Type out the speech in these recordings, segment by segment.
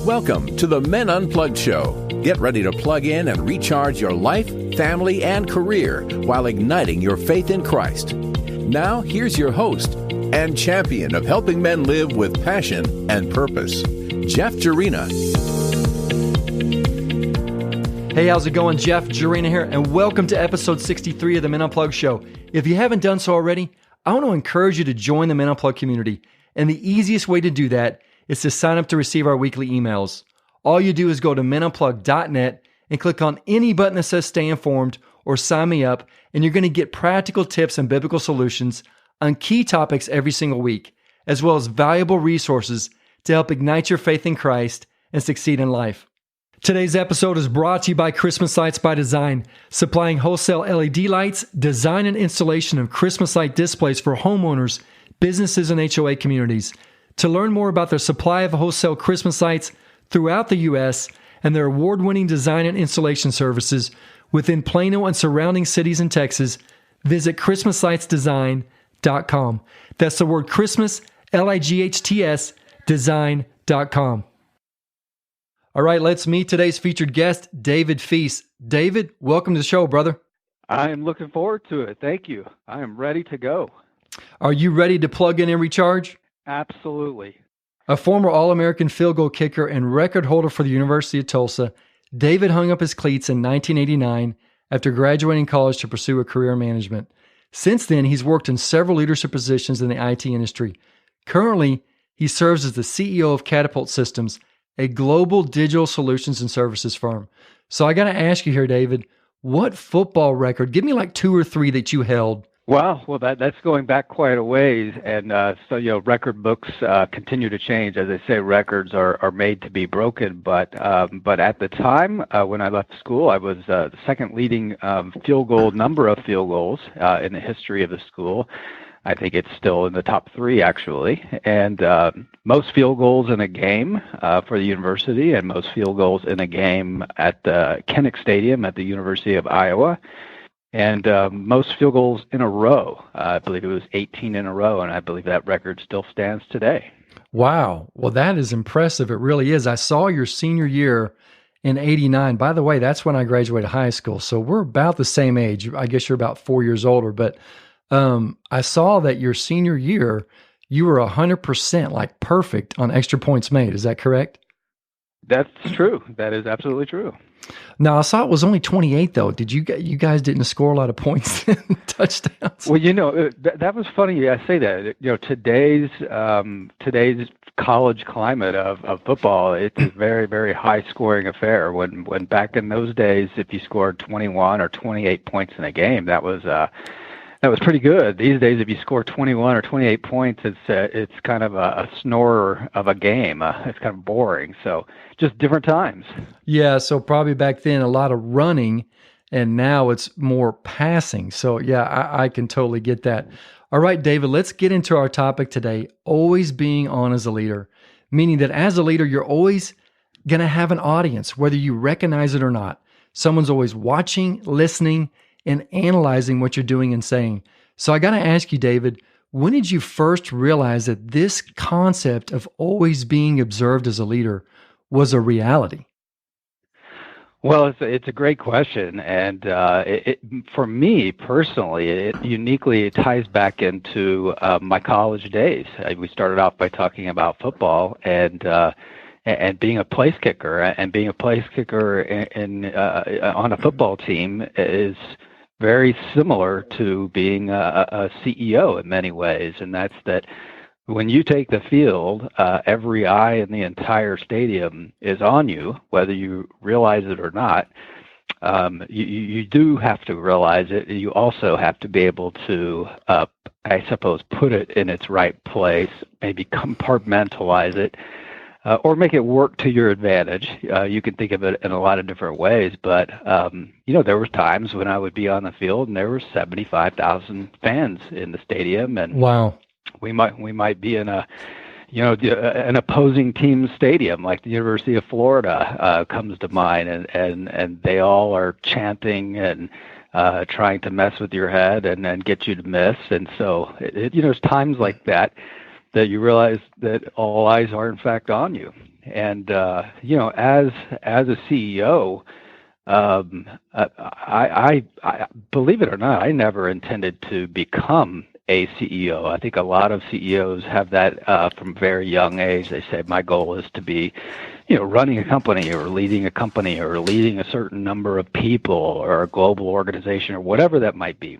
Welcome to the Men Unplugged Show. Get ready to plug in and recharge your life, family, and career while igniting your faith in Christ. Now, here's your host and champion of helping men live with passion and purpose, Jeff Jarina. Hey, how's it going? Jeff Jarina here, and welcome to episode 63 of the Men Unplugged Show. If you haven't done so already, I want to encourage you to join the Men Unplugged community, and the easiest way to do that is to sign up to receive our weekly emails. All you do is go to menunplugged.net and click on any button that says Stay Informed or Sign Me Up, and you're going to get practical tips and biblical solutions on key topics every single week, as well as valuable resources to help ignite your faith in Christ and succeed in life. Today's episode is brought to you by Christmas Lights by Design, supplying wholesale LED lights, design and installation of Christmas light displays for homeowners, businesses, and HOA communities. To learn more about their supply of wholesale Christmas lights throughout the U.S. and their award-winning design and installation services within Plano and surrounding cities in Texas, visit ChristmasLightsDesign.com. That's the word Christmas, Lights, design.com. All right, let's meet today's featured guest, David Fuess. David, welcome to the show, brother. I am looking forward to it. Thank you. I am ready to go. Are you ready to plug in and recharge? Absolutely. A former All-American field goal kicker and record holder for the University of Tulsa, David hung up his cleats in 1989 after graduating college to pursue a career in management. Since then, he's worked in several leadership positions in the IT industry. Currently, he serves as the CEO of Catapult Systems, a global digital solutions and services firm. So I got to ask you here, David, what football record, give me like 2 or 3 that you held. Wow. Well, that's going back quite a ways. And so, record books continue to change. As I say, records are made to be broken. But at the time, when I left school, I was the second leading number of field goals in the history of the school. I think it's still in the top 3, actually. And most field goals in a game for the university and most field goals in a game at the Kinnick Stadium at the University of Iowa. And most field goals in a row. I believe it was 18 in a row, and I believe that record still stands today. Wow. Well, that is impressive. It really is. I saw your senior year in 89. By the way, that's when I graduated high school. So we're about the same age. I guess you're about 4 years older. But I saw that your senior year, you were 100% like perfect on extra points made. Is that correct? That's true. That is absolutely true. Now, I saw it was only 28, though. Did you guys didn't score a lot of points and touchdowns? Well, that was funny. I say that. Today's college climate of football, it's a very, very high-scoring affair. When back in those days, if you scored 21 or 28 points in a game, that was pretty good. These days, if you score 21 or 28 points, it's kind of a snore of a game. It's kind of boring. So just different times. Yeah, so probably back then a lot of running, and now it's more passing. So yeah, I can totally get that. All right, David, let's get into our topic today, always being on as a leader, meaning that as a leader, you're always going to have an audience, whether you recognize it or not. Someone's always watching, listening, and analyzing what you're doing and saying. So I got to ask you, David, when did you first realize that this concept of always being observed as a leader was a reality? Well, it's a great question, and for me personally, it uniquely ties back into my college days. We started off by talking about football and being a place kicker, and being a place kicker on a football team is very similar to being a CEO in many ways, and that's that when you take the field, every eye in the entire stadium is on you, whether you realize it or not. You do have to realize it. You also have to be able to, I suppose, put it in its right place, maybe compartmentalize it, or make it work to your advantage. You can think of it in a lot of different ways, but there were times when I would be on the field and there were 75,000 fans in the stadium, and wow, we might be in an opposing team's stadium, like the University of Florida comes to mind, and they all are chanting and trying to mess with your head and get you to miss, and so it's times like that you realize that all eyes are in fact on you. And as a CEO, I believe it or not, I never intended to become a CEO. I think a lot of CEOs have that from a very young age. They say, my goal is to be, running a company or leading a company or leading a certain number of people or a global organization or whatever that might be.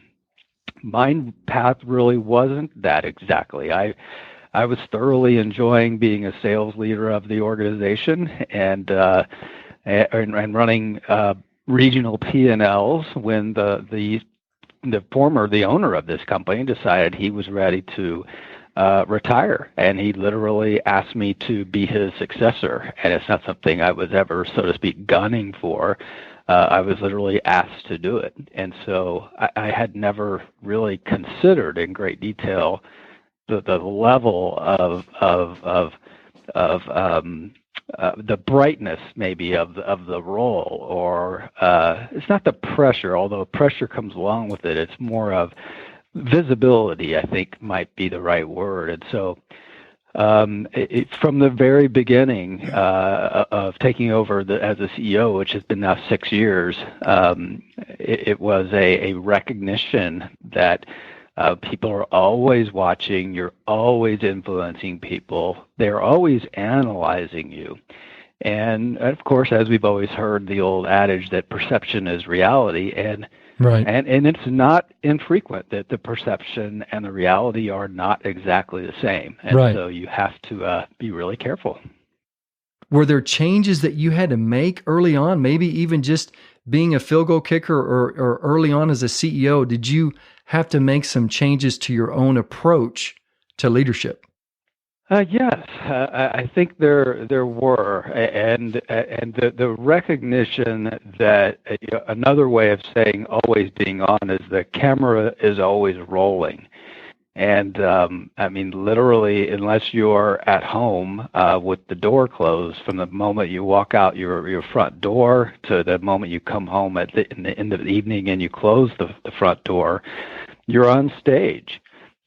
My path really wasn't that exactly. I was thoroughly enjoying being a sales leader of the organization and running regional P&Ls when the owner of this company decided he was ready to retire, and he literally asked me to be his successor. And it's not something I was ever, so to speak, gunning for. I was literally asked to do it, and so I had never really considered in great detail the level of the brightness maybe of the role, or it's not the pressure, although pressure comes along with it. It's more of visibility, I think might be the right word. And so from the very beginning of taking over as a CEO, which has been now 6 years, it was a recognition that people are always watching. You're always influencing people. They're always analyzing you. And of course, as we've always heard, the old adage that perception is reality, and right. And it's not infrequent that the perception and the reality are not exactly the same. And right. So you have to be really careful. Were there changes that you had to make early on, maybe even just being a field goal kicker or early on as a CEO? Did you have to make some changes to your own approach to leadership? Yes, I think there were, and the recognition that another way of saying always being on is the camera is always rolling, and I mean literally, unless you're at home with the door closed, from the moment you walk out your front door to the moment you come home in the end of the evening and you close the front door, you're on stage.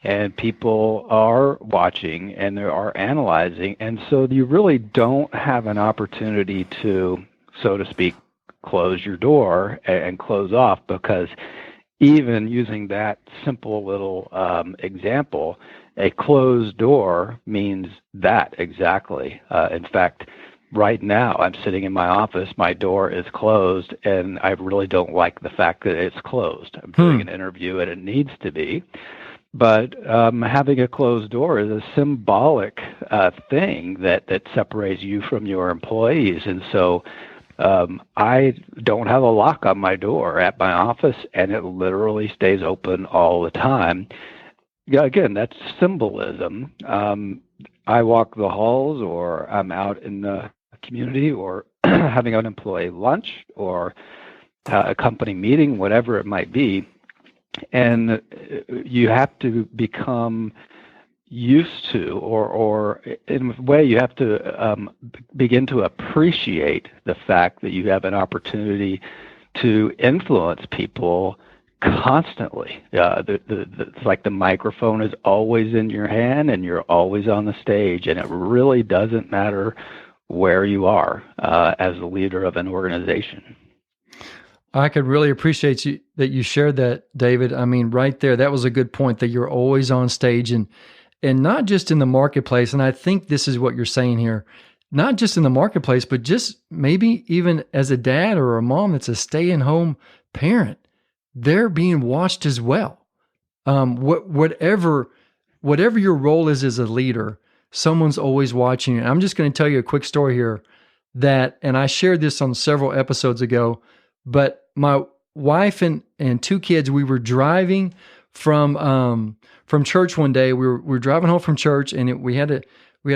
And people are watching and they are analyzing. And so you really don't have an opportunity to, so to speak, close your door and close off, because even using that simple little example, a closed door means that exactly. In fact, right now I'm sitting in my office, my door is closed, and I really don't like the fact that it's closed. I'm doing an interview and it needs to be. But having a closed door is a symbolic thing that separates you from your employees. And so I don't have a lock on my door at my office, and it literally stays open all the time. Yeah, again, that's symbolism. I walk the halls, or I'm out in the community, or having an employee lunch, or a company meeting, whatever it might be. And you have to become used to, or in a way, you have to begin to appreciate the fact that you have an opportunity to influence people constantly. It's like the microphone is always in your hand, and you're always on the stage, and it really doesn't matter where you are as a leader of an organization. I could really appreciate that you shared that, David. I mean, right there, that was a good point, that you're always on stage, and not just in the marketplace. And I think this is what you're saying here, not just in the marketplace, but just maybe even as a dad or a mom that's a stay-at-home parent, they're being watched as well. Whatever your role is as a leader, someone's always watching you. And I'm just going to tell you a quick story here and I shared this on several episodes ago, but my wife and two kids, we were driving from church one day. We were driving home from church, and we had to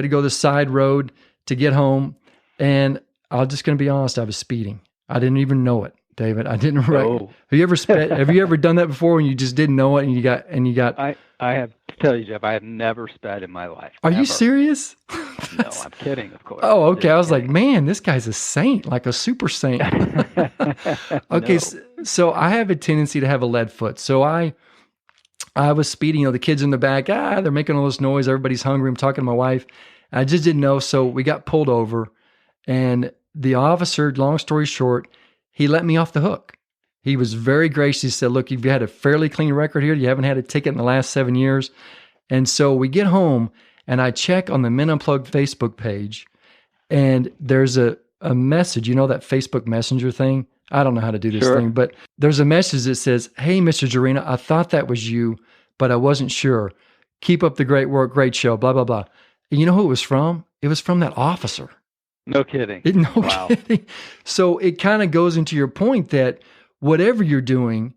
go the side road to get home. And I'm just going to be honest, I was speeding. I didn't even know it, David. I didn't. Oh. Have you ever done that before, and you just didn't know it, and you got? I have to tell you, Jeff, I have never sped in my life. Are you serious? No, I'm kidding, of course. Oh, okay. I was like, man, this guy's a saint, like a super saint. Okay, No. so I have a tendency to have a lead foot. So I was speeding. The kids in the back, they're making all this noise. Everybody's hungry. I'm talking to my wife. I just didn't know. So we got pulled over, And the officer, long story short, he let me off the hook. He was very gracious. He said, look, you've had a fairly clean record here. You haven't had a ticket in the last 7 years. And so we get home, and I check on the Men Unplugged Facebook page, and there's a message, that Facebook Messenger thing? I don't know how to do this Sure. thing, but there's a message that says, hey, Mr. Jarena, I thought that was you, but I wasn't sure. Keep up the great work, great show, blah, blah, blah. And you know who it was from? It was from that officer. No kidding. No kidding. So it kind of goes into your point that whatever you're doing,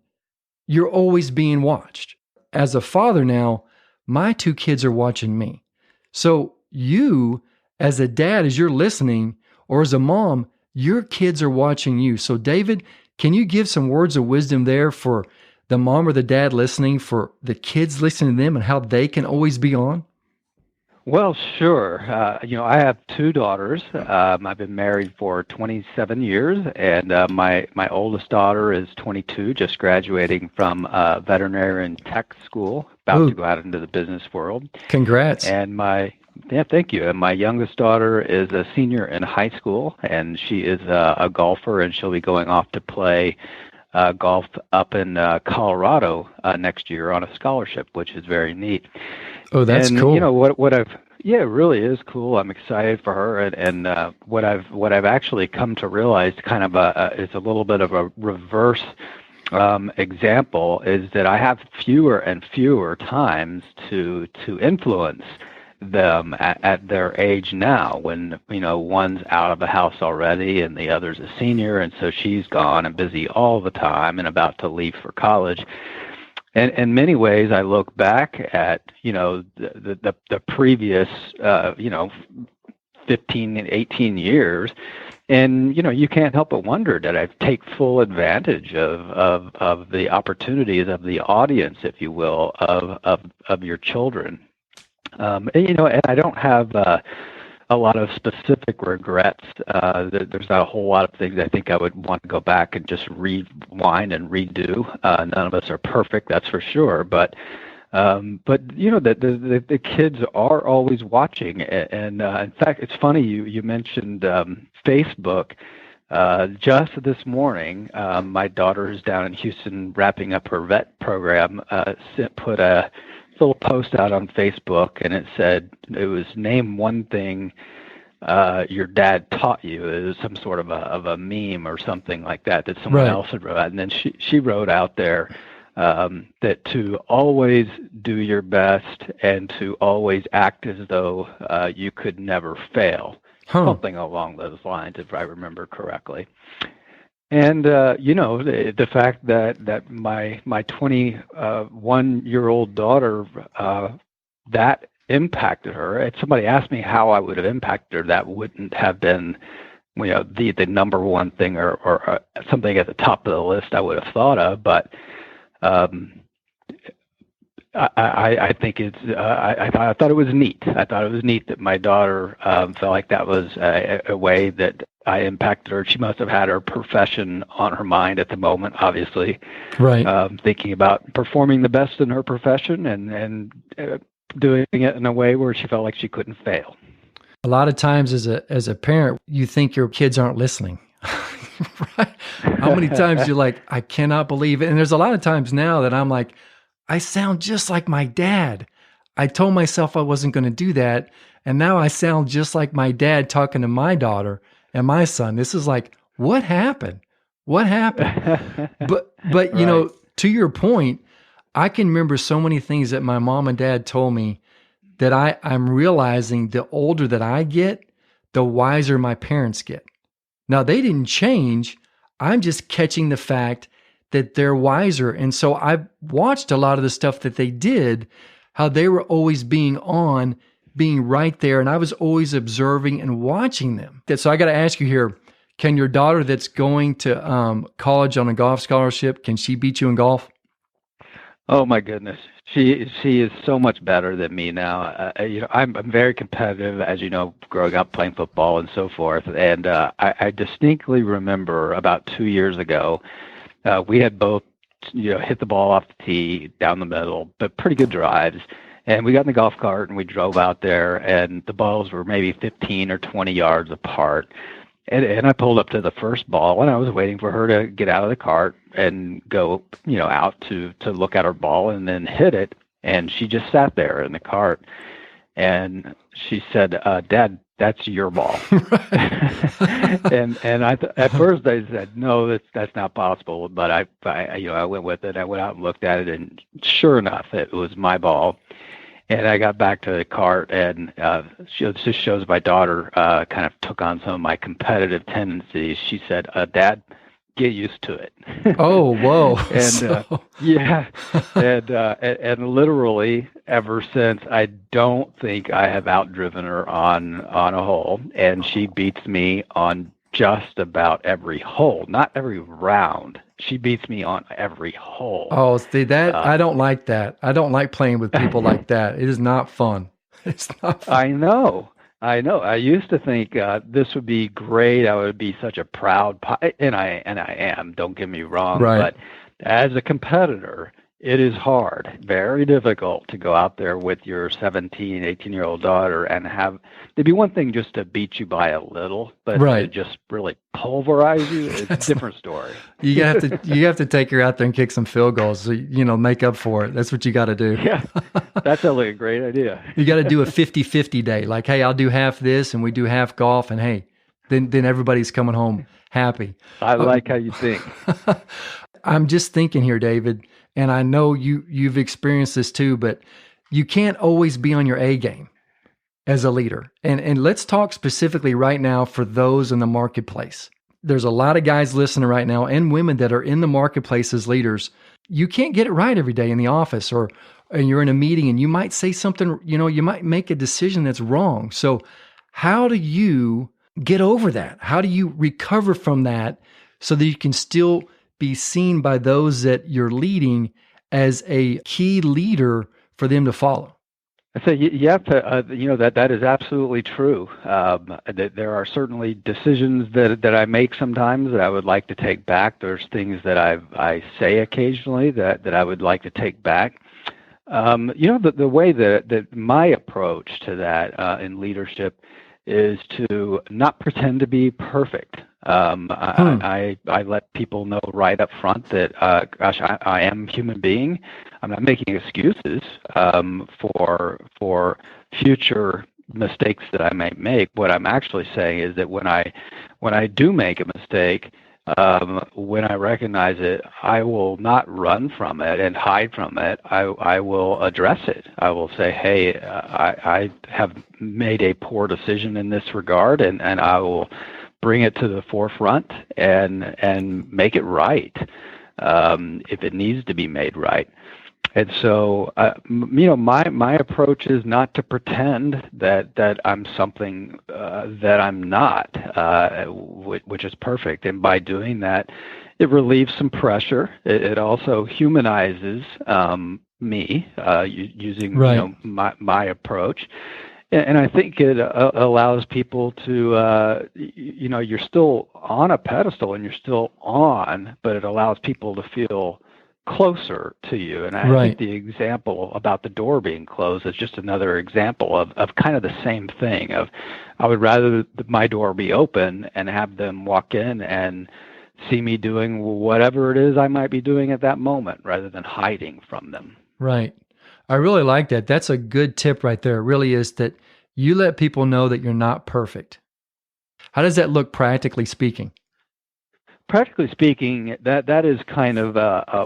you're always being watched. As a father now, my 2 kids are watching me. So you, as a dad, as you're listening, or as a mom, your kids are watching you. So David, can you give some words of wisdom there for the mom or the dad listening, for the kids listening to them, and how they can always be on? Well, sure. I have 2 daughters. I've been married for 27 years, and my oldest daughter is 22, just graduating from veterinary and tech school, about to go out into the business world. Congrats. And thank you. And my youngest daughter is a senior in high school, and she is a golfer, and she'll be going off to play golf up in Colorado next year on a scholarship, which is very neat. Oh, that's cool. It really is cool. I'm excited for her, and what I've actually come to realize, kind of is a little bit of a reverse example, is that I have fewer and fewer times to influence them at their age now, when one's out of the house already and the other's a senior, and so she's gone and busy all the time and about to leave for college. And in many ways, I look back at the previous 15 and 18 years, and you can't help but wonder, did I take full advantage of the opportunities of the audience, if you will, of your children? And I don't have a lot of specific regrets. There's not a whole lot of things I think I would want to go back and just rewind and redo. None of us are perfect, that's for sure. But the kids are always watching. And in fact, it's funny you mentioned Facebook. Just this morning, my daughter, who's down in Houston wrapping up her vet program, put a little post out on Facebook, and it was name one thing your dad taught you. It was some sort of a meme or something like that someone else had wrote out. And then she wrote out there that to always do your best and to always act as though you could never fail. Something along those lines, if I remember correctly. And the fact that my 21-year-old daughter, that impacted her. If somebody asked me how I would have impacted her, that wouldn't have been the number one thing or something at the top of the list I would have thought of. But I think I thought it was neat. I thought it was neat that my daughter felt like that was a way that I impacted her. She must have had her profession on her mind at the moment, obviously. Right. Thinking about performing the best in her profession and doing it in a way where she felt like she couldn't fail. A lot of times as a parent, you think your kids aren't listening. Right? How many times you're like, I cannot believe it. And there's a lot of times now that I'm like, I sound just like my dad. I told myself I wasn't going to do that. And now I sound just like my dad talking to my daughter and my son. This is like, what happened? What happened? But right. To your point, I can remember so many things that my mom and dad told me that I'm realizing the older that I get, the wiser my parents get. Now, they didn't change. I'm just catching the fact that they're wiser. And so I've watched a lot of the stuff that they did, how they were always being right there. And I was always observing and watching them. So I got to ask you here, can your daughter that's going to college on a golf scholarship, can she beat you in golf? Oh my goodness. She is so much better than me now. I'm very competitive, as you know, growing up playing football and so forth. And I distinctly remember about 2 years ago, we had both, hit the ball off the tee down the middle, but pretty good drives. And we got in the golf cart and we drove out there, and the balls were maybe 15 or 20 yards apart. And I pulled up to the first ball, and I was waiting for her to get out of the cart and go, out to look at her ball and then hit it. And she just sat there in the cart, and she said, "Dad, that's your ball." and at first I said, "No, that's not possible." But I went with it. I went out and looked at it, and sure enough, it was my ball. And I got back to the cart, and it just shows my daughter kind of took on some of my competitive tendencies. She said, "Dad, get used to it." Oh, whoa! And yeah, and literally ever since, I don't think I have outdriven her on a hole, and she beats me on just about every hole, not every round. She beats me on every hole. Oh, see that? I don't like that. I don't like playing with people like that. It is not fun. It's not fun. I know. I used to think this would be great. I would be such a proud, and I am. Don't get me wrong. Right. But as a competitor, it is hard, very difficult to go out there with your 17, 18-year-old daughter and it'd be one thing just to beat you by a little, but right. to just really pulverize you, it's a different story. You have to take her out there and kick some field goals, so, make up for it. That's what you got to do. Yeah, that sounds like a great idea. You got to do a 50-50 day. Like, hey, I'll do half this and we do half golf, and hey, then everybody's coming home happy. I like how you think. I'm just thinking here, David, and I know you've experienced this too, but you can't always be on your A game as a leader. And let's talk specifically right now for those in the marketplace. There's a lot of guys listening right now and women that are in the marketplace as leaders. You can't get it right every day in the office, and you're in a meeting and you might say something, you might make a decision that's wrong. So how do you get over that? How do you recover from that so that you can still be seen by those that you're leading as a key leader for them to follow? I say you have to, that is absolutely true. That there are certainly decisions that I make sometimes that I would like to take back. There's things that I say occasionally that I would like to take back. The way that my approach to that in leadership is to not pretend to be perfect. I let people know right up front that, I am a human being. I'm not making excuses for future mistakes that I may make. What I'm actually saying is that when I do make a mistake, when I recognize it, I will not run from it and hide from it. I will address it. I will say, hey, I have made a poor decision in this regard, and I will bring it to the forefront and make it right if it needs to be made right. And so, my approach is not to pretend that I'm something that I'm not, which is perfect. And by doing that, it relieves some pressure. It also humanizes me using right. My approach. And I think it allows people to, you're still on a pedestal and you're still on, but it allows people to feel closer to you. And I right. think the example about the door being closed is just another example of kind of the same thing of I would rather my door be open and have them walk in and see me doing whatever it is I might be doing at that moment rather than hiding from them. Right. I really like that. That's a good tip right there. It really is that you let people know that you're not perfect. How does that look practically speaking? Practically speaking, that is kind of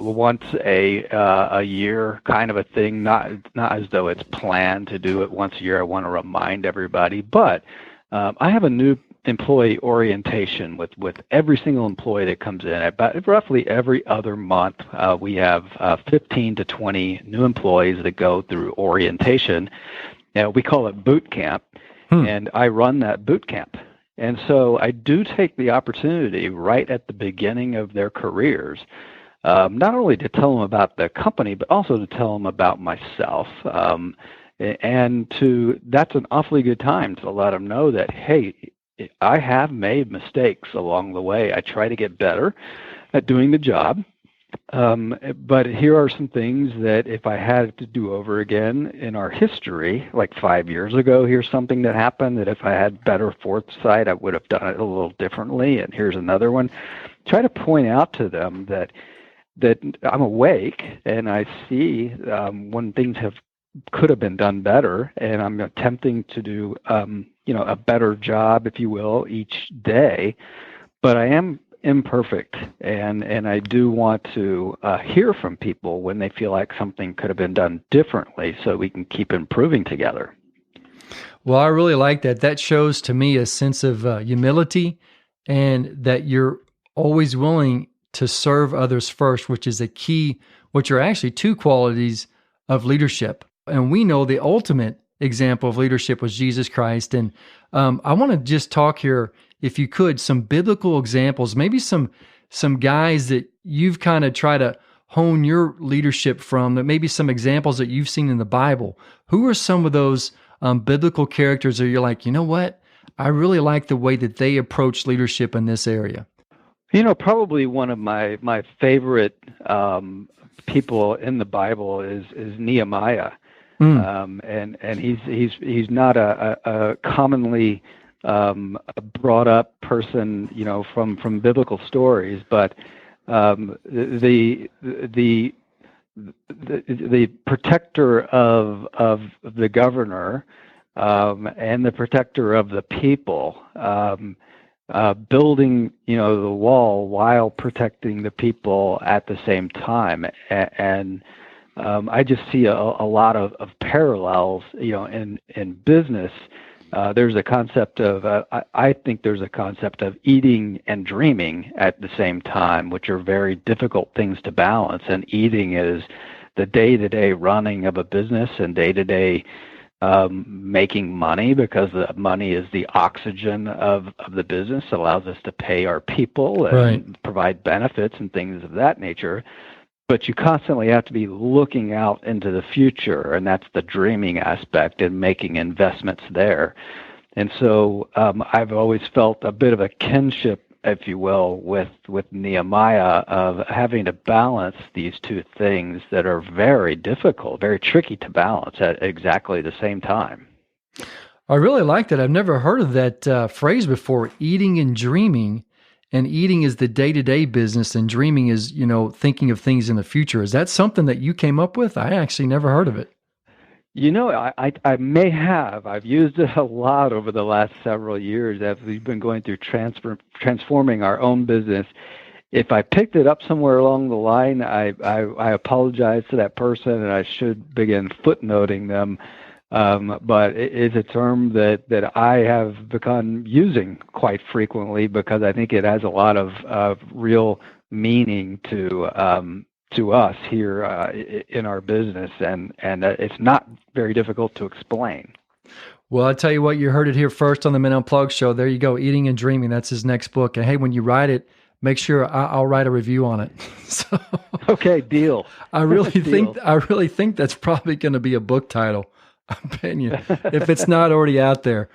once a year kind of a thing. Not as though it's planned to do it once a year. I want to remind everybody, but I have a new employee orientation with every single employee that comes in. About roughly every other month, we have 15 to 20 new employees that go through orientation. We call it boot camp, and I run that boot camp. And so I do take the opportunity right at the beginning of their careers, not only to tell them about the company, but also to tell them about myself. And that's an awfully good time to let them know that, hey, I have made mistakes along the way. I try to get better at doing the job. But here are some things that if I had to do over again in our history, like 5 years ago, here's something that happened that if I had better foresight, I would have done it a little differently. And here's another one. Try to point out to them that I'm awake and I see when things could have been done better, and I'm attempting to do a better job, if you will, each day. But I am imperfect, and I do want to hear from people when they feel like something could have been done differently, so we can keep improving together. Well, I really like that. That shows to me a sense of humility, and that you're always willing to serve others first, which is a key, which are actually two qualities of leadership. And we know the ultimate example of leadership was Jesus Christ. And I want to just talk here, if you could, some biblical examples, maybe some guys that you've kind of tried to hone your leadership from, that maybe some examples that you've seen in the Bible. Who are some of those biblical characters that you're like, you know what? I really like the way that they approach leadership in this area. Probably one of my favorite people in the Bible is Nehemiah. And he's not a commonly brought up person, from biblical stories, but the protector of the governor and the protector of the people, building the wall while protecting the people at the same time, and I just see a lot of parallels, in business. There's a concept of, I think there's a concept of eating and dreaming at the same time, which are very difficult things to balance. And eating is the day-to-day running of a business and day-to-day making money, because the money is the oxygen of the business. It allows us to pay our people and provide benefits and things of that nature. But you constantly have to be looking out into the future, and that's the dreaming aspect and making investments there. And so I've always felt a bit of a kinship, if you will, with Nehemiah, of having to balance these two things that are very difficult, very tricky to balance at exactly the same time. I really like that. I've never heard of that phrase before, eating and dreaming. And eating is the day-to-day business, and dreaming is, thinking of things in the future. Is that something that you came up with? I actually never heard of it. I may have. I've used it a lot over the last several years as we've been going through transforming our own business. If I picked it up somewhere along the line, I apologize to that person, and I should begin footnoting them. But it is a term that I have begun using quite frequently, because I think it has a lot of real meaning to us here in our business, and it's not very difficult to explain. Well, I tell you what, you heard it here first on the Men Unplugged show. There you go, Eating and Dreaming. That's his next book. And hey, when you write it, make sure I'll write a review on it. So, okay, deal. I really think that's probably going to be a book title. I'm betting you, if it's not already out there.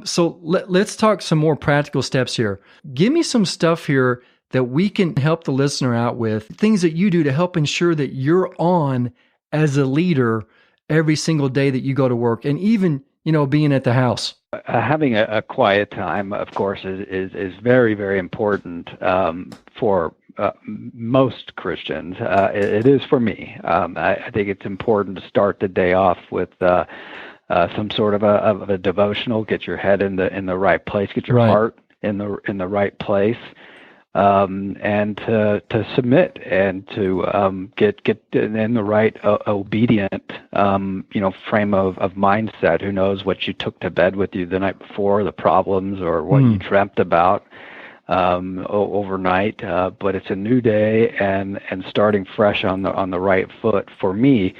So let's talk some more practical steps here. Give me some stuff here that we can help the listener out with, things that you do to help ensure that you're on as a leader every single day that you go to work, and even, being at the house. Having a quiet time, of course, is very, very important for most Christians. It is for me. I think it's important to start the day off with some sort of a devotional. Get your head in the right place. Get your heart in the right place, and to submit and to get in the right obedient frame of mindset. Who knows what you took to bed with you the night before, the problems, or what you dreamt about overnight, but it's a new day, and starting fresh on the right foot for me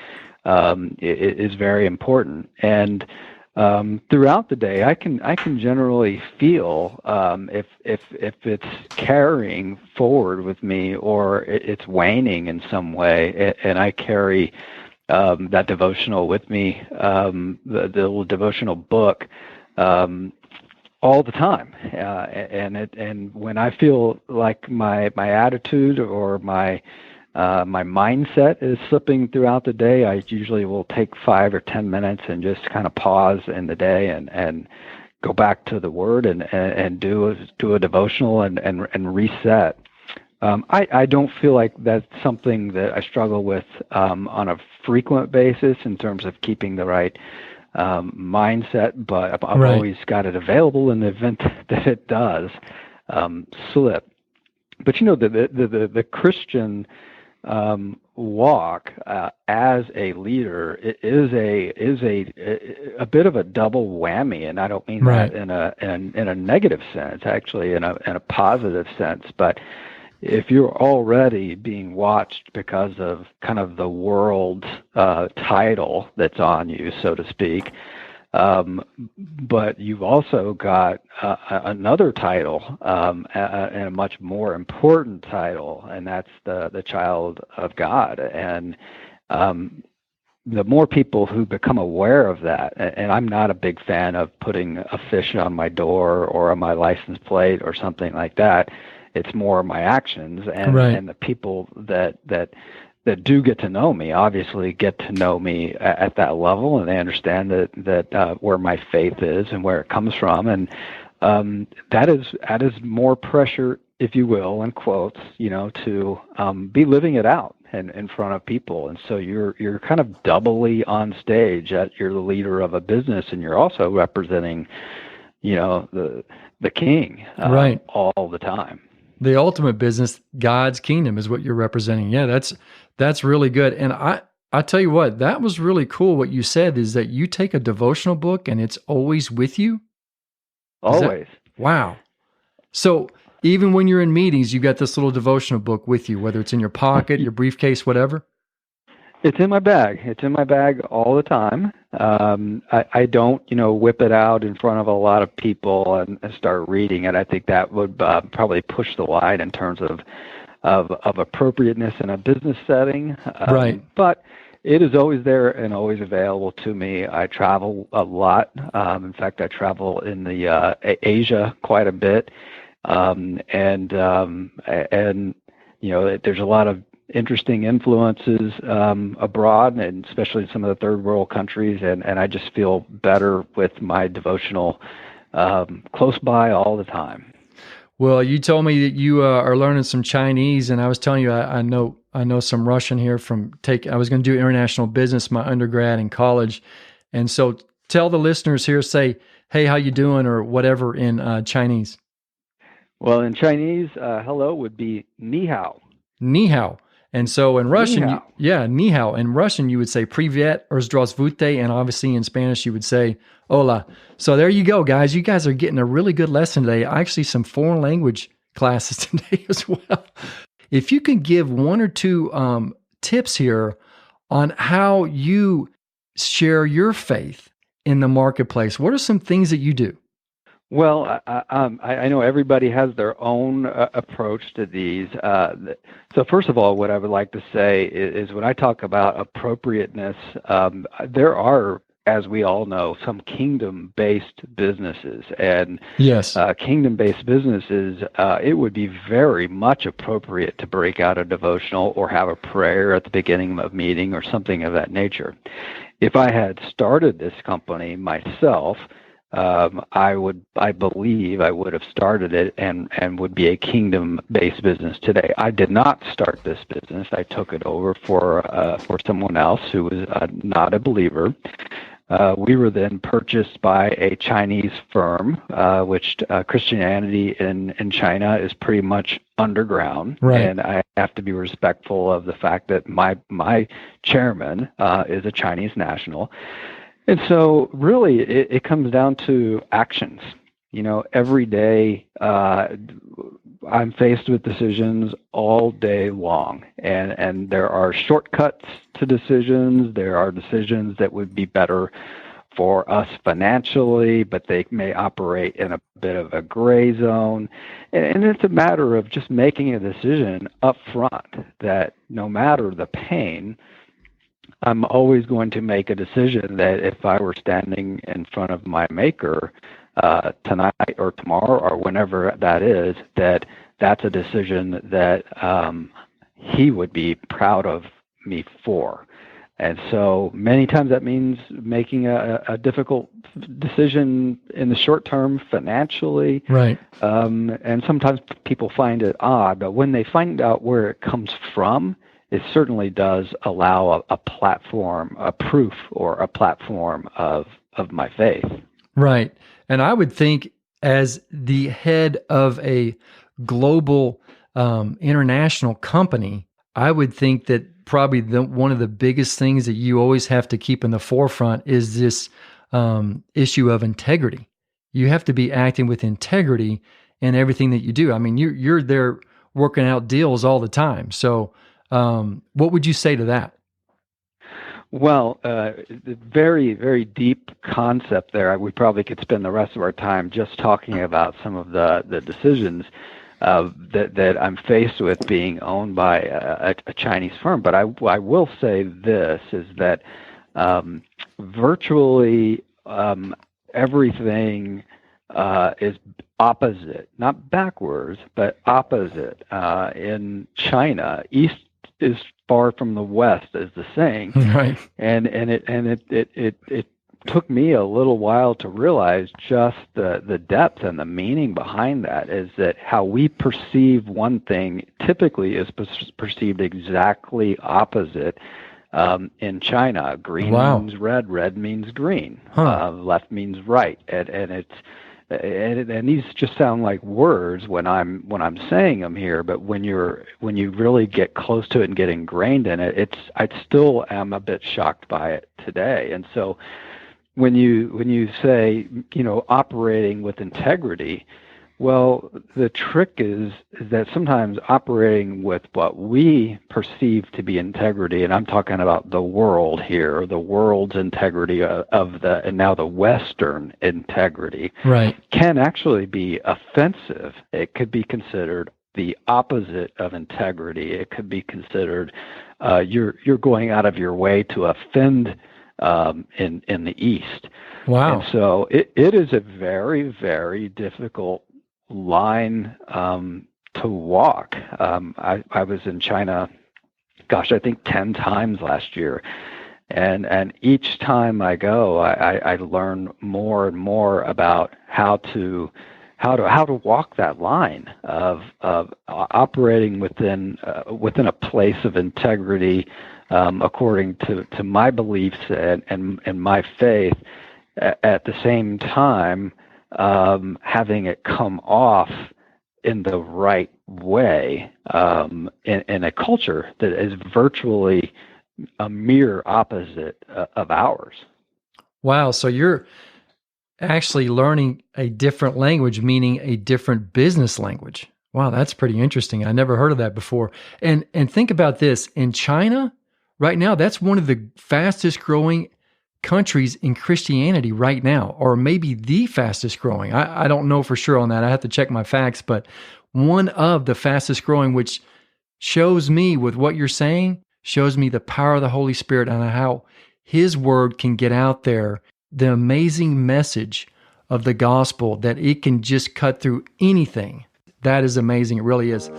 is very important. And throughout the day, I can generally feel if it's carrying forward with me, or it's waning in some way, and I carry that devotional with me, the little devotional book, all the time, and when I feel like my attitude or my My mindset is slipping throughout the day. I usually will take 5 or 10 minutes and just kind of pause in the day and go back to the Word and do a devotional and reset. I don't feel like that's something that I struggle with on a frequent basis in terms of keeping the right mindset, but I've Right. always got it available in the event that it does slip. But the Christian walk as a leader is a bit of a double whammy, and I don't mean Right. that in a negative sense, actually in a positive sense. But if you're already being watched because of kind of the world title that's on you, so to speak, but you've also got another title, and a much more important title, and that's the child of God. And the more people who become aware of that, and I'm not a big fan of putting a fish on my door or on my license plate or something like that. It's more my actions, and Right. and the people that do get to know me obviously get to know me at that level, and they understand that where my faith is and where it comes from, and that is more pressure, if you will, in quotes, to be living it out in front of people, and so you're kind of doubly on stage that you're the leader of a business, and you're also representing, the king, Right. all the time. The ultimate business, God's kingdom, is what you're representing. Yeah, that's really good. And I tell you what, that was really cool. What you said is that you take a devotional book and it's always with you. Always. Wow. So even when you're in meetings, you got this little devotional book with you, whether it's in your pocket, your briefcase, whatever. It's in my bag. It's in my bag all the time. I don't, whip it out in front of a lot of people and start reading it. I think that would probably push the line in terms of appropriateness in a business setting. Right. But it is always there and always available to me. I travel a lot. In fact, I travel in the Asia quite a bit, and there's a lot of interesting influences abroad, and especially in some of the third world countries, and I just feel better with my devotional close by all the time. Well, you told me that you are learning some Chinese, and I was telling you I know some Russian here I was going to do international business, my undergrad in college, and so tell the listeners here, say, hey, how you doing, or whatever in Chinese. Well, in Chinese, hello would be ni hao. Ni hao. And so in Russian, Ni hao. In Russian, you would say privyet or zdravstvuyte, and obviously in Spanish, you would say hola. So there you go, guys. You guys are getting a really good lesson today. Actually, some foreign language classes today as well. If you can give one or two tips here on how you share your faith in the marketplace, what are some things that you do? Well, I know everybody has their own approach to these. So first of all, what I would like to say is when I talk about appropriateness, there are, as we all know, some kingdom-based businesses. And yes, kingdom-based businesses, it would be very much appropriate to break out a devotional or have a prayer at the beginning of a meeting or something of that nature. If I had started this company myself, I believe I would have started it and would be a kingdom-based business today. I did not start this business. I took it over for someone else who was not a believer. We were then purchased by a Chinese firm, which Christianity in China is pretty much underground. Right. And I have to be respectful of the fact that my chairman is a Chinese national. And so really it comes down to actions. Every day I'm faced with decisions all day long. And there are shortcuts to decisions. There are decisions that would be better for us financially, but they may operate in a bit of a gray zone. And it's a matter of just making a decision up front that no matter the pain, I'm always going to make a decision that if I were standing in front of my maker tonight or tomorrow or whenever that is, that's a decision that he would be proud of me for. And so many times that means making a difficult decision in the short term financially. Right. And sometimes people find it odd, but when they find out where it comes from, it certainly does allow a platform, a proof or a platform of my faith. Right. And I would think as the head of a global international company, I would think that probably one of the biggest things that you always have to keep in the forefront is this issue of integrity. You have to be acting with integrity in everything that you do. I mean, you're there working out deals all the time. So what would you say to that? Well, very, very deep concept there. We probably could spend the rest of our time just talking about some of the decisions that I'm faced with being owned by a Chinese firm. But I will say this, is that virtually everything is opposite, not backwards, but opposite. In China, east is far from the west, is the saying. Right. And it took me a little while to realize just the depth and the meaning behind that, is that how we perceive one thing typically is perceived exactly opposite in China. Green means red, red means green, left means right, and these just sound like words when I'm saying them here, but when you really get close to it and get ingrained in it, I still am a bit shocked by it today. And so when you say, operating with integrity, well, the trick is that sometimes operating with what we perceive to be integrity, and I'm talking about the world here, or the world's integrity and now the Western integrity, right, can actually be offensive. It could be considered the opposite of integrity. It could be considered you're going out of your way to offend in the East. Wow. And so it is a very, very difficult line to walk. I was in China, I think 10 times last year. And each time I go, I learn more and more about how to walk that line of operating within a place of integrity, according to my beliefs and my faith, at the same time having it come off in the right way, in a culture that is virtually a mirror opposite of ours. Wow. So you're actually learning a different language, meaning a different business language. Wow, that's pretty interesting. I never heard of that before. And think about this. In China, right now, that's one of the fastest growing countries in Christianity right now, or maybe the fastest growing. I don't know for sure on that. I have to check my facts, but one of the fastest growing, which shows me, with what you're saying, shows me the power of the Holy Spirit and how His word can get out there, the amazing message of the gospel, that it can just cut through anything. That is amazing. It really is.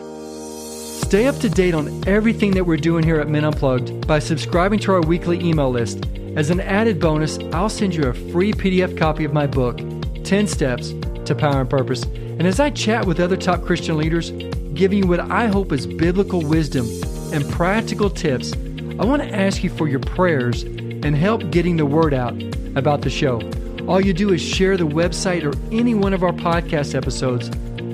Stay up to date on everything that we're doing here at Men Unplugged by subscribing to our weekly email list. As an added bonus, I'll send you a free PDF copy of my book, 10 Steps to Power and Purpose. And as I chat with other top Christian leaders, giving you what I hope is biblical wisdom and practical tips, I want to ask you for your prayers and help getting the word out about the show. All you do is share the website or any one of our podcast episodes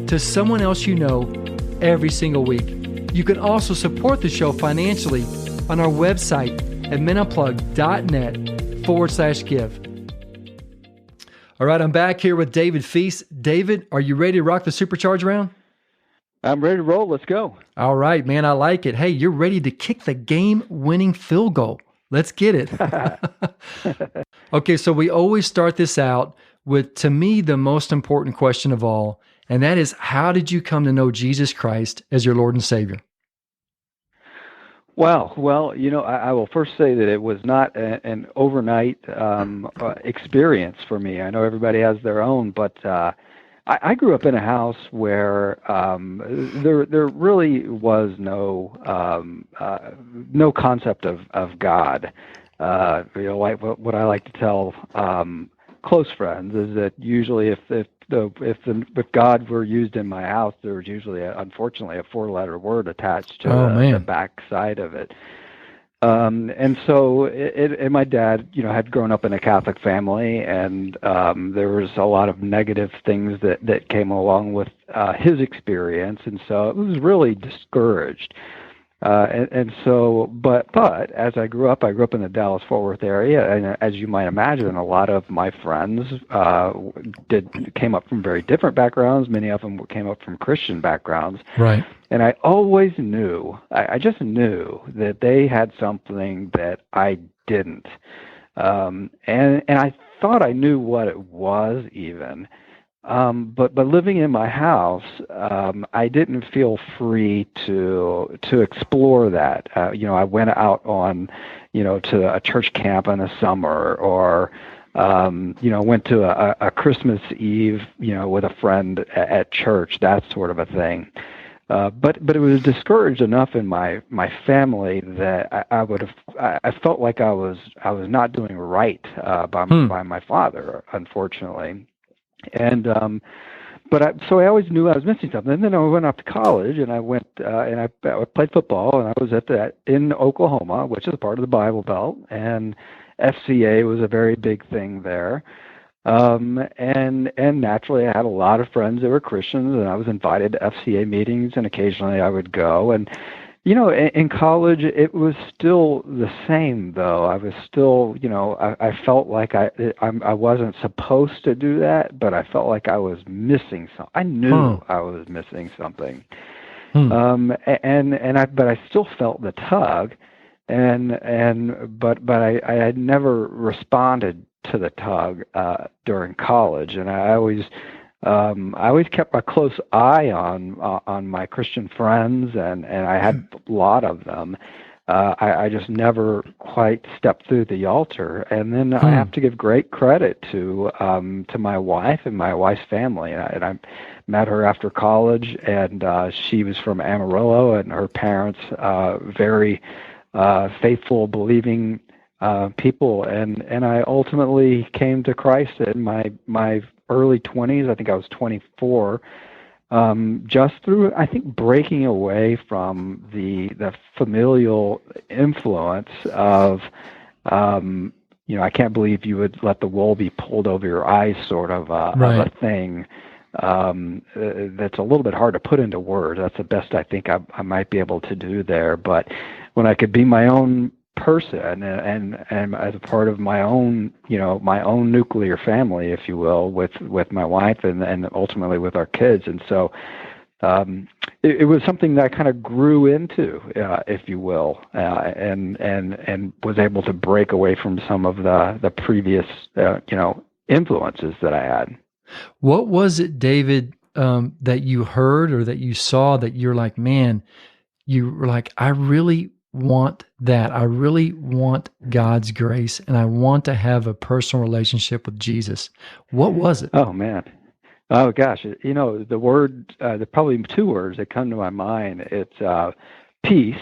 to someone else you know every single week. You can also support the show financially on our website at menunplugged.net/give. All right, I'm back here with David Fuess. David, are you ready to rock the Supercharged Round? I'm ready to roll. Let's go. All right, man, I like it. Hey, you're ready to kick the game-winning field goal. Let's get it. Okay, so we always start this out with, to me, the most important question of all, and that is, how did you come to know Jesus Christ as your Lord and Savior? Well, I will first say that it was not an overnight experience for me. I know everybody has their own, but I grew up in a house where there really was no concept of God. Like what I like to tell close friends is that usually if God were used in my house, there was usually unfortunately a 4-letter word attached to the back side of it. And so and my dad, had grown up in a Catholic family, and there was a lot of negative things that came along with his experience, and so it was really discouraged. And so, but as I grew up in the Dallas-Fort Worth area, and as you might imagine, a lot of my friends came up from very different backgrounds. Many of them came up from Christian backgrounds. Right. And I always knew, I just knew that they had something that I didn't. And I thought I knew what it was even. But living in my house, I didn't feel free to explore that. I went out on, to a church camp in the summer, or went to a Christmas Eve, with a friend at church, that sort of a thing. But it was discouraged enough in my family that I felt like I was not doing right by my father, unfortunately. And so I always knew I was missing something. And then I went off to college, and I went and I played football, and I was in Oklahoma, which is part of the Bible Belt, and FCA was a very big thing there. And naturally, I had a lot of friends that were Christians, and I was invited to FCA meetings, and occasionally I would go. And in college, it was still the same, though. I was still, I felt like I wasn't supposed to do that, but I felt like I was missing something. I knew I was missing something. But I still felt the tug, but I had never responded to the tug during college, and I always kept a close eye on my Christian friends, and I had a lot of them. I just never quite stepped through the altar. And then I have to give great credit to my wife and my wife's family. And I met her after college, and she was from Amarillo, and her parents very faithful, believing people. And I ultimately came to Christ in my early 20s. I think I was 24, just through, I think, breaking away from the familial influence of, I can't believe you would let the wool be pulled over your eyes sort of of a thing. That's a little bit hard to put into words. That's the best I think I might be able to do there. But when I could be my own person and as a part of my own nuclear family, if you will, with my wife and ultimately with our kids. And so it was something that I kind of grew into, if you will, and was able to break away from some of the previous influences that I had. What was it, David, that you heard or that you saw that you're like, man, you were like, I really want that. I really want God's grace, and I want to have a personal relationship with Jesus. What was it? Oh, man. Oh, gosh. The word, the probably two words that come to my mind, it's peace,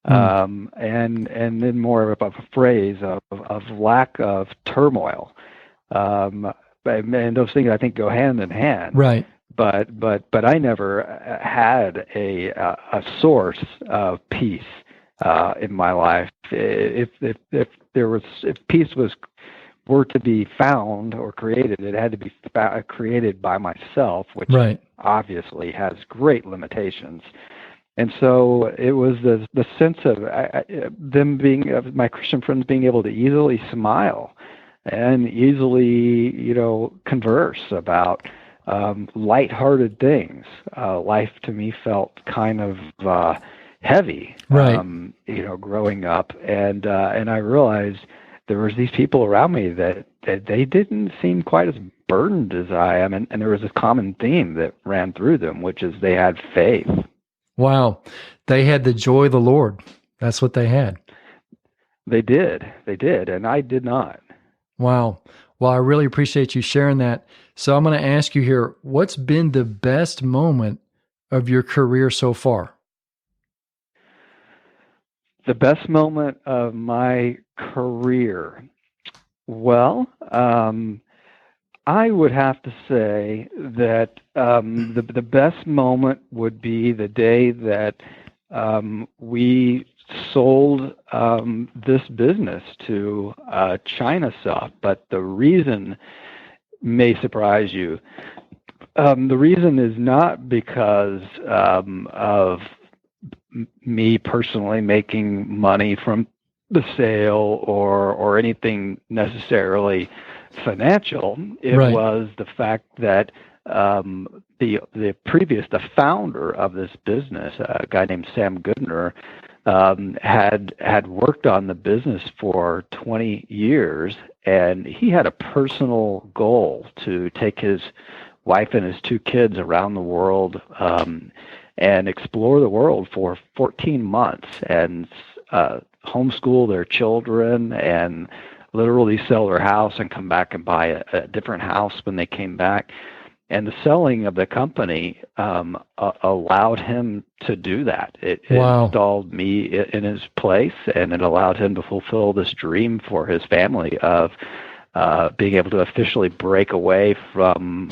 and then more of a phrase of lack of turmoil. And those things, I think, go hand in hand. Right. But I never had a source of peace in my life. If peace were to be found or created, it had to be created by myself, which obviously has great limitations. And so it was the sense of my Christian friends being able to easily smile and easily, converse about lighthearted things. Life to me felt kind of heavy, growing up, and I realized there was these people around me that they didn't seem quite as burdened as I am, and there was a common theme that ran through them, which is they had faith. Wow, they had the joy of the Lord. That's what they had. They did, and I did not. Wow. Well, I really appreciate you sharing that. So I'm going to ask you here, what's been the best moment of your career so far? The best moment of my career. Well, I would have to say that the best moment would be the day that we sold this business to Chinasoft. But the reason may surprise you. The reason is not because of me personally making money from the sale or anything necessarily financial. It Right. was the fact that the founder of this business, a guy named Sam Goodner, had worked on the business for 20 years, and he had a personal goal to take his wife and his two kids around the world and explore the world for 14 months and homeschool their children and literally sell their house and come back and buy a different house when they came back. And the selling of the company allowed him to do that. It Wow. installed me in his place, and it allowed him to fulfill this dream for his family of being able to officially break away from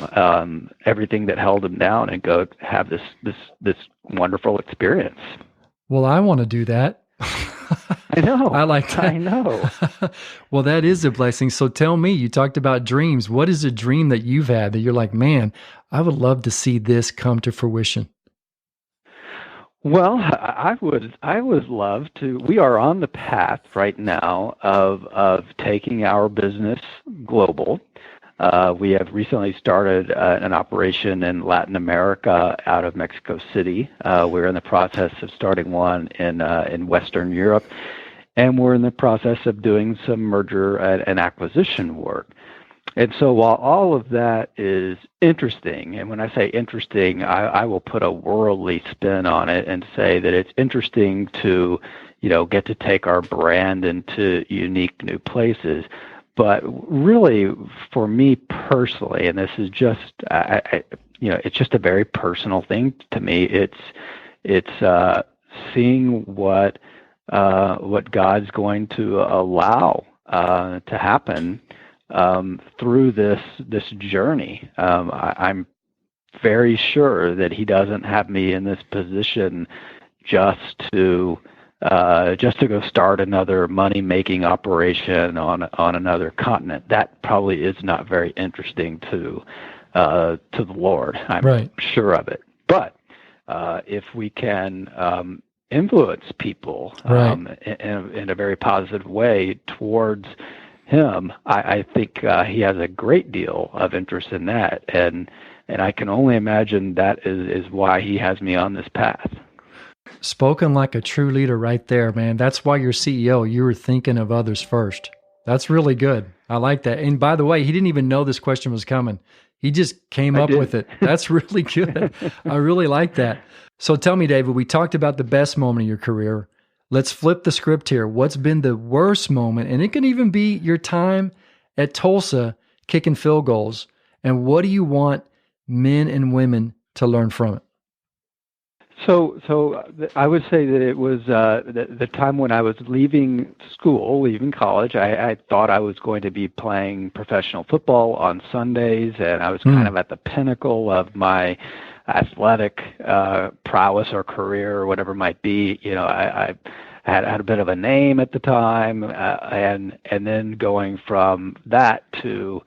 everything that held him down and go have this wonderful experience. Well, I want to do that. I know. I like that. I know. Well, that is a blessing. So tell me, you talked about dreams. What is a dream that you've had that you're like, man, I would love to see this come to fruition? Well, I would love to. We are on the path right now of taking our business global. We have recently started an operation in Latin America out of Mexico City. We're in the process of starting one in Western Europe, and we're in the process of doing some merger and acquisition work. And so while all of that is interesting, and when I say interesting, I will put a worldly spin on it and say that it's interesting to, get to take our brand into unique new places. But really, for me personally, and this is just, it's just a very personal thing to me. It's seeing what God's going to allow to happen through this journey. I'm very sure that He doesn't have me in this position just to go start another money-making operation on another continent. That probably is not very interesting to the Lord. I'm Right. sure of it. But if we can influence people Right. in a very positive way towards Him, I think He has a great deal of interest in that, and I can only imagine that is why He has me on this path. Spoken like a true leader right there, man. That's why you're CEO. You were thinking of others first. That's really good. I like that. And by the way, he didn't even know this question was coming. He just came up with it. That's really good. I really like that. So tell me, David, we talked about the best moment of your career. Let's flip the script here. What's been the worst moment? And it can even be your time at Tulsa kicking field goals. And what do you want men and women to learn from it? So I would say that it was the time when I was leaving college. I thought I was going to be playing professional football on Sundays, and I was kind of at the pinnacle of my athletic prowess or career or whatever it might be. I had a bit of a name at the time, and then going from that to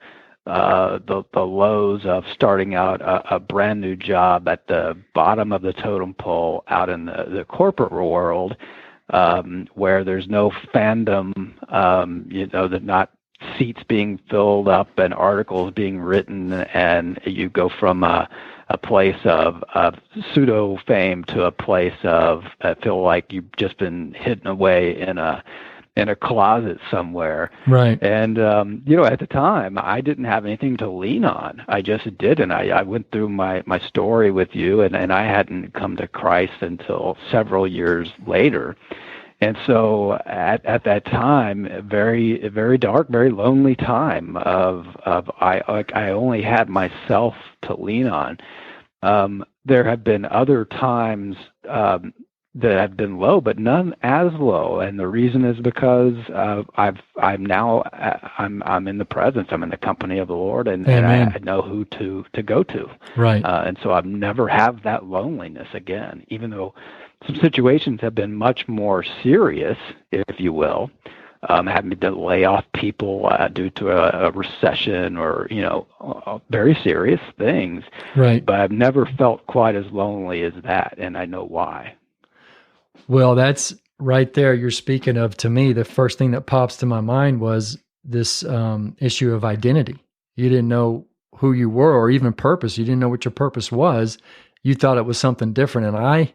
the lows of starting out a brand new job at the bottom of the totem pole out in the corporate world, where there's no fandom, that not seats being filled up and articles being written, and you go from a place of pseudo fame to a place of I feel like you've just been hidden away in a closet somewhere. Right. And, at the time, I didn't have anything to lean on. I just didn't. I went through my story with you, and I hadn't come to Christ until several years later. And so at that time, very dark, very lonely time I only had myself to lean on. There have been other times that have been low, but none as low. And the reason is because I'm in the presence. I'm in the company of the Lord, and I know who to go to. Right. And so I've never have that loneliness again, even though some situations have been much more serious, if you will, having to lay off people due to a recession or, very serious things. Right. But I've never felt quite as lonely as that, and I know why. Well, that's right there. You're speaking of, to me, the first thing that pops to my mind was this issue of identity. You didn't know who you were or even purpose. You didn't know what your purpose was. You thought it was something different. And I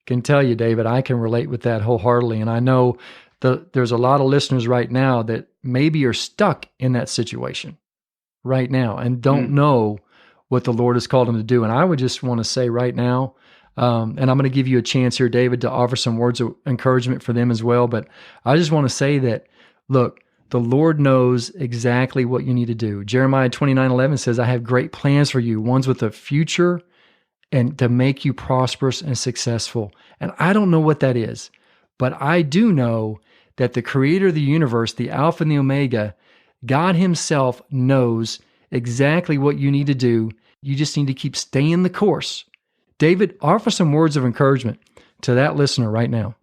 can tell you, David, I can relate with that wholeheartedly. And I know there's a lot of listeners right now that maybe are stuck in that situation right now and don't know what the Lord has called them to do. And I would just want to say right now, and I'm going to give you a chance here, David, to offer some words of encouragement for them as well. But I just want to say that, look, the Lord knows exactly what you need to do. Jeremiah 29:11 says, I have great plans for you, ones with a future and to make you prosperous and successful. And I don't know what that is, but I do know that the creator of the universe, the Alpha and the Omega, God himself knows exactly what you need to do. You just need to keep staying the course. David, offer some words of encouragement to that listener right now.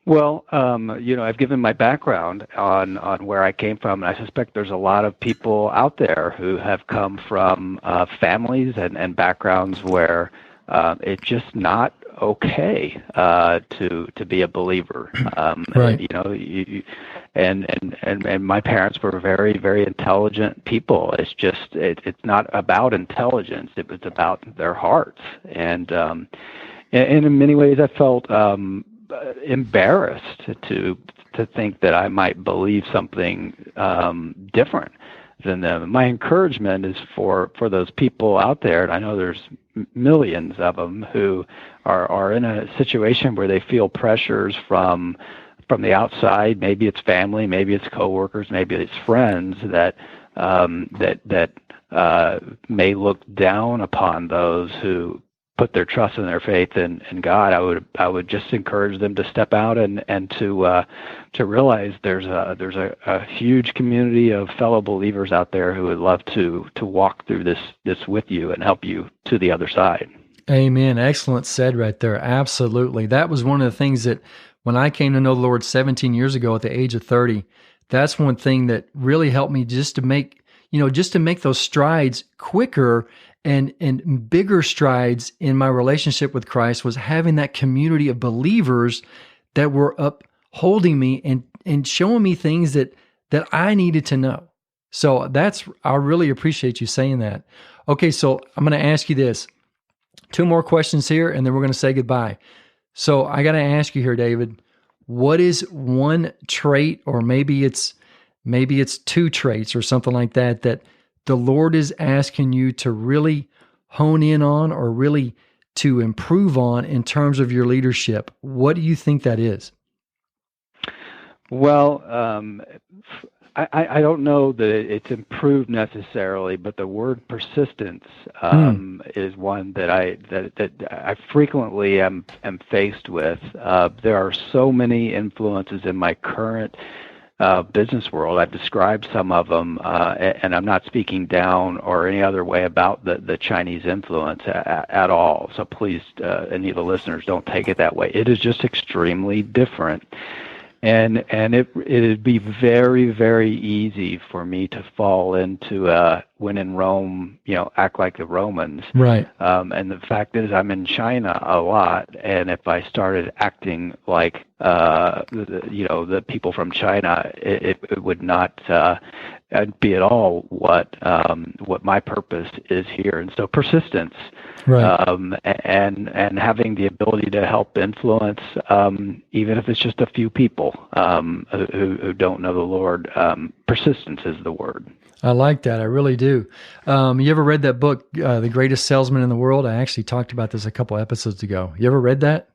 Well, I've given my background on where I came from, and I suspect there's a lot of people out there who have come from families and backgrounds where it's just not okay to be a believer. Right. And my parents were very, very intelligent people. It's just it's not about intelligence. It was about their hearts, and in many ways, I felt embarrassed to think that I might believe something different than them. My encouragement is for those people out there, and I know there's millions of them who are in a situation where they feel pressures from the outside. Maybe it's family, maybe it's coworkers, maybe it's friends that may look down upon those who put their trust and their faith in God. I would just encourage them to step out and to realize there's a huge community of fellow believers out there who would love to walk through this with you and help you to the other side. Amen. Excellent said right there. Absolutely. That was one of the things that when I came to know the Lord 17 years ago at the age of 30, that's one thing that really helped me just to make those strides quicker and bigger strides in my relationship with Christ, was having that community of believers that were upholding me and showing me things that I needed to know. So I really appreciate you saying that. Okay, so I'm going to ask you this. 2 more questions here, and then we're going to say goodbye. So I got to ask you here, David, what is one trait, or maybe it's 2 traits or something like that the Lord is asking you to really hone in on or really to improve on in terms of your leadership? What do you think that is? Well, I don't know that it's improved necessarily, but the word persistence is one that I frequently am faced with. There are so many influences in my current business world. I've described some of them, and I'm not speaking down or any other way about the Chinese influence at all. So please, any of the listeners, don't take it that way. It is just extremely different. And it'd be very, very easy for me to fall into when in Rome, act like the Romans. Right. And the fact is, I'm in China a lot, and if I started acting like the people from China, it would not be at all what my purpose is here. And so persistence, right. And having the ability to help influence, even if it's just a few people who don't know the Lord. Persistence is the word. I like that. I really do. You ever read that book, The Greatest Salesman in the World? I actually talked about this a couple episodes ago. You ever read that?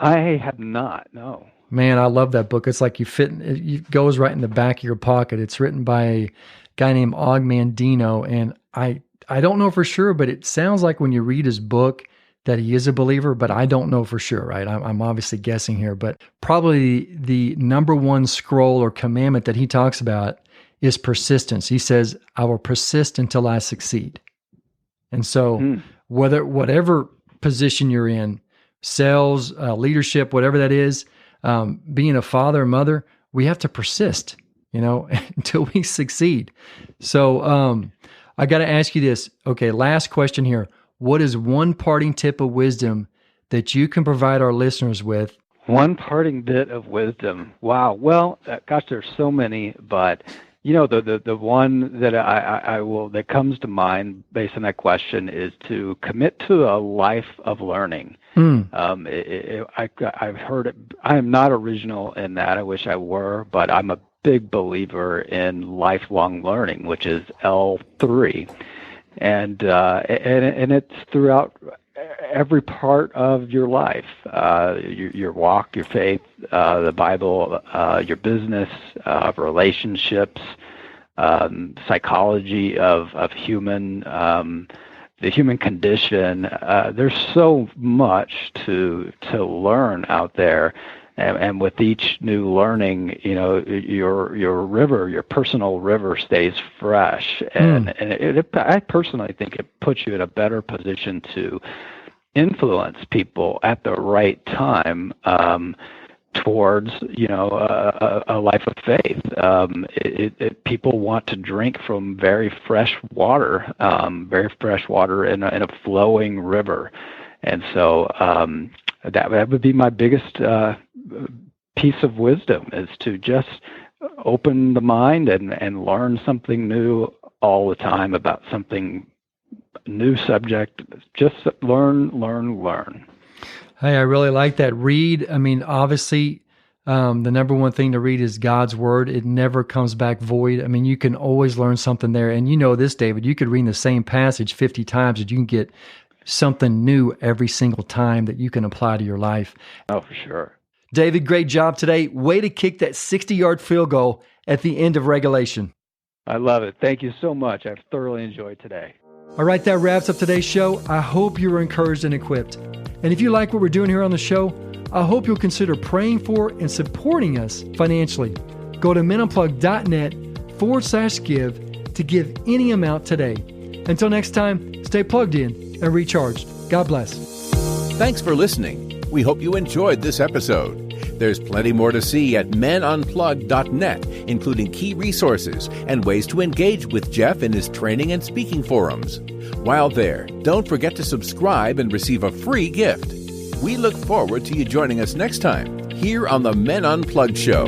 I have not, no. Man, I love that book. It's like it goes right in the back of your pocket. It's written by a guy named Og Mandino, and I don't know for sure, but it sounds like when you read his book that he is a believer, but I don't know for sure, right? I'm obviously guessing here, but probably the number one scroll or commandment that he talks about is persistence. He says, I will persist until I succeed. And so whatever position you're in, sales, leadership, whatever that is, being a father or mother, we have to persist, until we succeed. So I got to ask you this. Okay, last question here. What is one parting tip of wisdom that you can provide our listeners with? One parting bit of wisdom. Wow. Well, gosh, there's so many, but the one that that comes to mind based on that question is to commit to a life of learning. I've heard it. I am not original in that. I wish I were, but I'm a big believer in lifelong learning, which is L3, and it's throughout every part of your life, your walk, your faith, the Bible, your business, relationships, psychology of human, the human condition. There's so much to learn out there. And with each new learning, your personal river stays fresh. And I personally think it puts you in a better position to influence people at the right time towards, a life of faith. People want to drink from very fresh water in a flowing river. And so that would be my biggest piece of wisdom, is to just open the mind and learn something new all the time about something new subject. Just learn. Hey, I really like that. Read. I mean, obviously, the number one thing to read is God's word. It never comes back void. I mean, you can always learn something there. And you know this, David, you could read the same passage 50 times and you can get something new every single time that you can apply to your life. Oh, for sure. David, great job today. Way to kick that 60-yard field goal at the end of regulation. I love it. Thank you so much. I've thoroughly enjoyed today. All right, that wraps up today's show. I hope you were encouraged and equipped. And if you like what we're doing here on the show, I hope you'll consider praying for and supporting us financially. Go to menunplug.net/give to give any amount today. Until next time, stay plugged in and recharged. God bless. Thanks for listening. We hope you enjoyed this episode. There's plenty more to see at menunplug.net, including key resources and ways to engage with Jeff in his training and speaking forums. While there, don't forget to subscribe and receive a free gift. We look forward to you joining us next time here on the Men Unplugged Show.